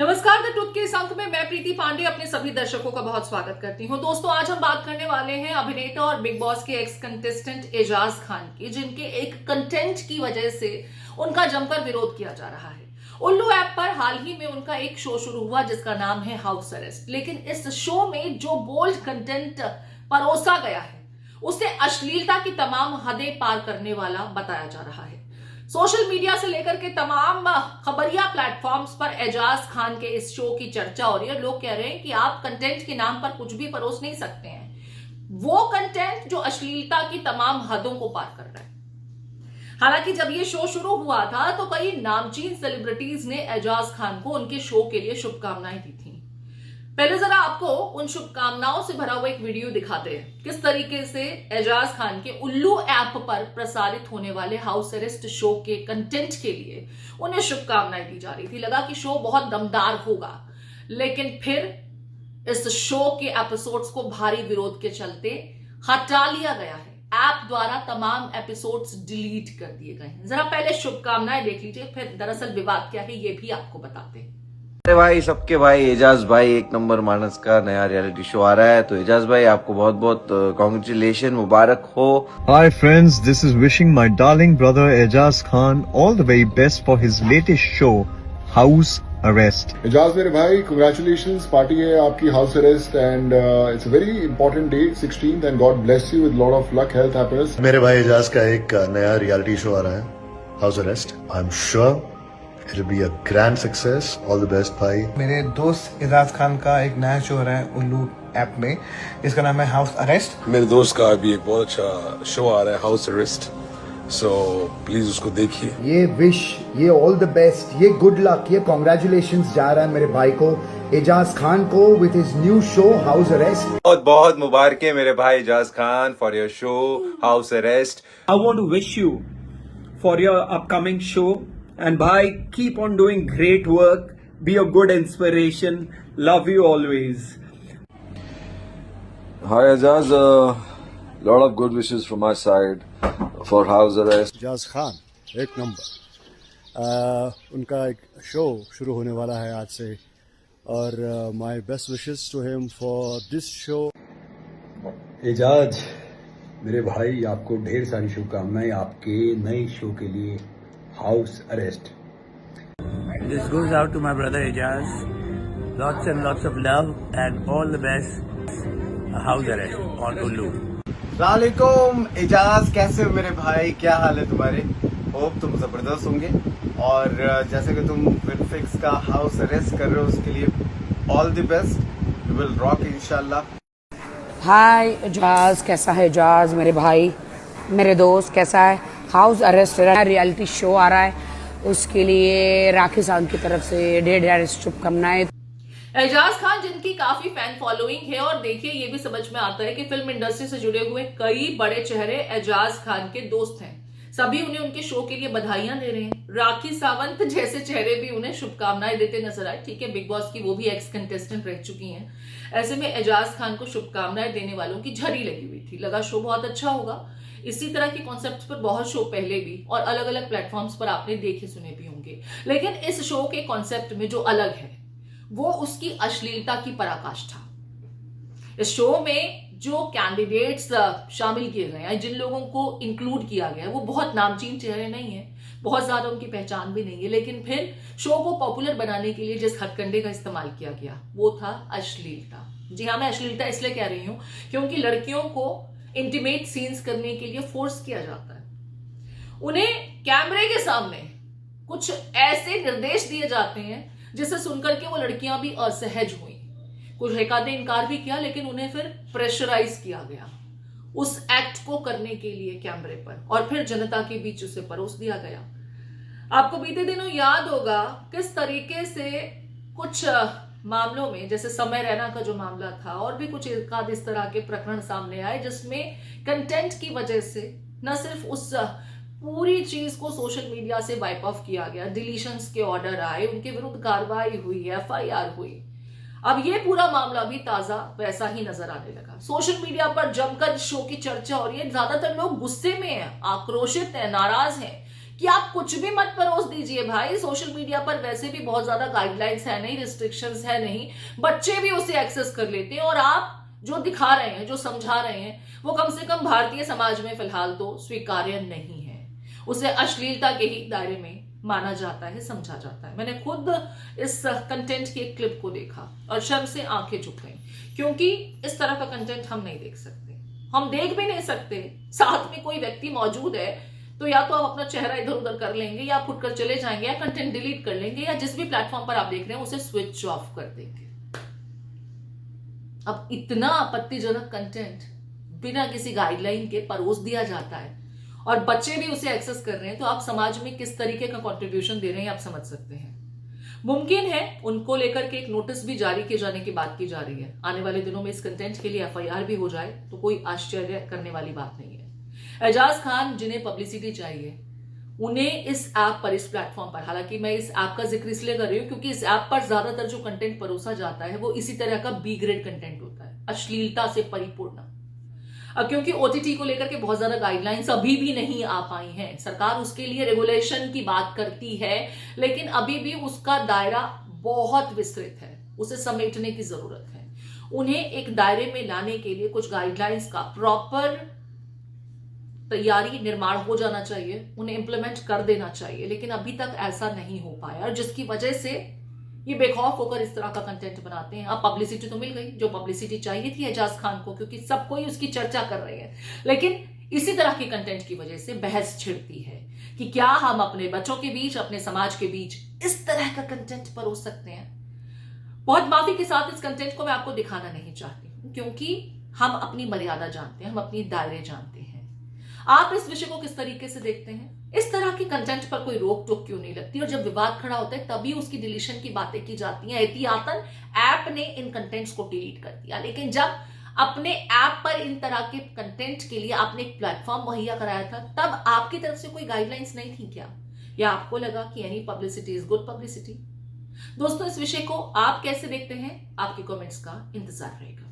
नमस्कार। The truth के इस अंक में मैं प्रीति पांडे अपने सभी दर्शकों का बहुत स्वागत करती हूं। दोस्तों, आज हम बात करने वाले हैं अभिनेता और बिग बॉस के एक्स कंटेस्टेंट एजाज खान की, जिनके एक कंटेंट की वजह से उनका जमकर विरोध किया जा रहा है। उल्लू ऐप पर हाल ही में उनका एक शो शुरू हुआ जिसका नाम है हाउस अरेस्ट। लेकिन इस शो में जो बोल्ड कंटेंट परोसा गया है उसे अश्लीलता की तमाम हदें पार करने वाला बताया जा रहा है। सोशल मीडिया से लेकर के तमाम खबरिया प्लेटफॉर्म्स पर एजाज खान के इस शो की चर्चा हो रही है। लोग कह रहे हैं कि आप कंटेंट के नाम पर कुछ भी परोस नहीं सकते हैं, वो कंटेंट जो अश्लीलता की तमाम हदों को पार कर रहा है। हालांकि जब ये शो शुरू हुआ था तो कई नामचीन सेलिब्रिटीज ने एजाज खान को उनके शो के लिए शुभकामनाएं दी थी। पहले जरा आपको उन शुभकामनाओं से भरा हुआ एक वीडियो दिखाते हैं, किस तरीके से एजाज खान के उल्लू ऐप पर प्रसारित होने वाले हाउस अरेस्ट शो के कंटेंट के लिए उन्हें शुभकामनाएं दी जा रही थी। लगा कि शो बहुत दमदार होगा, लेकिन फिर इस शो के एपिसोड्स को भारी विरोध के चलते हटा लिया गया है। ऐप द्वारा तमाम एपिसोड्स डिलीट कर दिए गए हैं। जरा पहले शुभकामनाएं देख लीजिए, फिर दरअसल विवाद क्या है ये भी आपको बताते हैं। अरे भाई, सबके भाई एजाज भाई एक नंबर मानस का नया रियलिटी शो आ रहा है, तो एजाज भाई आपको बहुत बहुत कांग्रेचुलेशन, मुबारक हो। Hi friends, this is wishing my darling brother Ejaz Khan all the very best for his latest show, House Arrest. Ejaz मेरे भाई, congratulations, पार्टी है आपकी house arrest and it's a very important day 16th and God bless you with lot of luck, health, happiness. मेरे भाई एजाज का एक नया reality show आ रहा है, house arrest. I am sure it will be a grand success. All the best भाई। मेरे दोस्त एजाज खान का एक नया शो हो रहा है उल्लू ऐप में, इसका नाम है हाउस अरेस्ट। मेरे दोस्त का भी एक बहुत अच्छा शो आ रहा है, हाउस अरेस्ट, सो प्लीज उसको देखिए। ये विश, ये ऑल द बेस्ट, ये गुड लक, ये कॉन्ग्रेचुलेशंस जा रहा है मेरे भाई को एजाज खान को with his new show house arrest. बहुत बहुत मुबारक मेरे भाई Ajaz Khan for your show house arrest. I want to wish you for your upcoming show, and bhai, keep on doing great work. Be a good inspiration. Love you always. Hi Ajaz, lot of good wishes from my side for house arrest. Ajaz Khan एक नंबर, उनका एक show शुरू होने वाला है आज से, और my best wishes to him for this show. Ajaz मेरे भाई, आपको ढेर सारी शुभकामनाएं आपके नए शो के लिए, house arrest. This goes out to my brother Ejaz. Lots and lots of love and all the best. House arrest on Ullu. वालेकुम एजाज, कैसे हो मेरे भाई, क्या हाल है तुम्हारे? होप तुम जबरदस्त होंगे, और जैसे कि तुम विनफिक्स का हाउस अरेस्ट कर रहे हो उसके लिए all the best, you will rock इंशाल्लाह। हाय एजाज, कैसा है एजाज मेरे भाई, मेरे दोस्त कैसा है? हाउस अरेस्ट रियलिटी शो आ रहा है, उसके लिए राखी साहब की तरफ से ढेर ढेर शुभकामनाएं। एजाज खान जिनकी काफी फैन फॉलोइंग है, और देखिए ये भी समझ में आता है कि फिल्म इंडस्ट्री से जुड़े हुए कई बड़े चेहरे एजाज खान के दोस्त हैं। सभी उन्हें उनके शो के लिए बधाइयां दे रहे हैं। राखी सावंत जैसे चेहरे भी उन्हें शुभकामनाएं देते नजर आए। ठीक है, बिग बॉस की वो भी एक्स कंटेस्टेंट रह चुकी हैं। ऐसे में एजाज खान को शुभकामनाएं देने वालों की झड़ी लगी हुई थी। लगा शो बहुत अच्छा होगा। इसी तरह के कॉन्सेप्ट पर बहुत शो पहले भी और अलग अलग प्लेटफॉर्म्स पर आपने देखे सुने भी होंगे, लेकिन इस शो के कॉन्सेप्ट में जो अलग है वो उसकी अश्लीलता की पराकाष्ठा। इस शो में जो कैंडिडेट्स शामिल किए गए हैं, जिन लोगों को इंक्लूड किया गया है, वो बहुत नामचीन चेहरे नहीं है, बहुत ज्यादा उनकी पहचान भी नहीं है, लेकिन फिर शो को पॉपुलर बनाने के लिए जिस हथकंडे का इस्तेमाल किया गया वो था अश्लीलता। जी हाँ, मैं अश्लीलता इसलिए कह रही हूं क्योंकि लड़कियों को इंटीमेट सीन्स करने के लिए फोर्स किया जाता है। उन्हें कैमरे के सामने कुछ ऐसे निर्देश दिए जाते हैं जिसे सुनकर के वो लड़कियां भी असहज हुई। कुछ एकाधे इनकार भी किया, लेकिन उन्हें फिर प्रेशराइज किया गया उस एक्ट को करने के लिए कैमरे पर, और फिर जनता के बीच उसे परोस दिया गया। आपको बीते दिनों याद होगा किस तरीके से कुछ मामलों में, जैसे समय रैना का जो मामला था, और भी कुछ एकाध इस तरह के प्रकरण सामने आए जिसमें कंटेंट की वजह से न सिर्फ उस पूरी चीज को सोशल मीडिया से वाइप ऑफ किया गया, डिलीशंस के ऑर्डर आए, उनके विरुद्ध कार्रवाई हुई, FIR हुई। अब ये पूरा मामला भी ताजा वैसा ही नजर आने लगा। सोशल मीडिया पर जमकर शो की चर्चा हो रही है। ज्यादातर लोग गुस्से में हैं, आक्रोशित हैं, नाराज हैं कि आप कुछ भी मत परोस दीजिए भाई। सोशल मीडिया पर वैसे भी बहुत ज्यादा गाइडलाइंस है नहीं, रिस्ट्रिक्शंस है नहीं, बच्चे भी उसे एक्सेस कर लेते हैं। और आप जो दिखा रहे हैं, जो समझा रहे हैं, वो कम से कम भारतीय समाज में फिलहाल तो स्वीकार्य नहीं है। उसे अश्लीलता के ही दायरे में माना जाता है, समझा जाता है। मैंने खुद इस कंटेंट की एक क्लिप को देखा और शर्म से आंखें झुक गई, क्योंकि इस तरह का कंटेंट हम नहीं देख सकते, हम देख भी नहीं सकते। साथ में कोई व्यक्ति मौजूद है तो या तो आप अपना चेहरा इधर उधर कर लेंगे, या आप उठकर चले जाएंगे, या कंटेंट डिलीट कर लेंगे, या जिस भी प्लेटफॉर्म पर आप देख रहे हैं उसे स्विच ऑफ कर देंगे। अब इतना आपत्तिजनक कंटेंट बिना किसी गाइडलाइन के परोस दिया जाता है और बच्चे भी उसे एक्सेस कर रहे हैं, तो आप समाज में किस तरीके का कंट्रीब्यूशन दे रहे हैं आप समझ सकते हैं। मुमकिन है उनको लेकर के एक नोटिस भी जारी किए जाने की बात की जा रही है। आने वाले दिनों में इस कंटेंट के लिए FIR भी हो जाए तो कोई आश्चर्य करने वाली बात नहीं है। एजाज खान जिन्हें पब्लिसिटी चाहिए, उन्हें इस ऐप पर, इस प्लेटफॉर्म पर, हालांकि मैं इस ऐप का जिक्र इसलिए कर रही हूं क्योंकि इस ऐप पर ज्यादातर जो कंटेंट परोसा जाता है वो इसी तरह का B ग्रेड कंटेंट होता है, अश्लीलता से परिपूर्ण। अब क्योंकि OTT को लेकर के बहुत ज्यादा गाइडलाइंस अभी भी नहीं आ पाई हैं, सरकार उसके लिए रेगुलेशन की बात करती है, लेकिन अभी भी उसका दायरा बहुत विस्तृत है, उसे समेटने की जरूरत है। उन्हें एक दायरे में लाने के लिए कुछ गाइडलाइंस का प्रॉपर तैयारी, निर्माण हो जाना चाहिए, उन्हें इंप्लीमेंट कर देना चाहिए, लेकिन अभी तक ऐसा नहीं हो पाया, और जिसकी वजह से ये बेखौफ होकर इस तरह का कंटेंट बनाते हैं। अब पब्लिसिटी तो मिल गई, जो पब्लिसिटी चाहिए थी एजाज खान को, क्योंकि सब कोई उसकी चर्चा कर रहे हैं, लेकिन इसी तरह के कंटेंट की वजह से बहस छिड़ती है कि क्या हम अपने बच्चों के बीच, अपने समाज के बीच इस तरह का कंटेंट परोस सकते हैं। बहुत माफी के साथ इस कंटेंट को मैं आपको दिखाना नहीं चाहती, क्योंकि हम अपनी मर्यादा जानते हैं, हम अपनी दायरे जानते हैं। आप इस विषय को किस तरीके से देखते हैं? इस तरह के कंटेंट पर कोई रोक टोक क्यों नहीं लगती? और जब विवाद खड़ा होता है तभी उसकी डिलीशन की बातें की जाती हैं। एहतियातन ऐप ने इन कंटेंट्स को डिलीट कर दिया, लेकिन जब अपने ऐप पर इन तरह के कंटेंट के लिए आपने एक प्लेटफॉर्म मुहैया कराया था, तब आपकी तरफ से कोई गाइडलाइंस नहीं थी क्या? या आपको लगा कि any publicity is good publicity? दोस्तों, इस विषय को आप कैसे देखते हैं? आपके कमेंट्स का इंतजार रहेगा।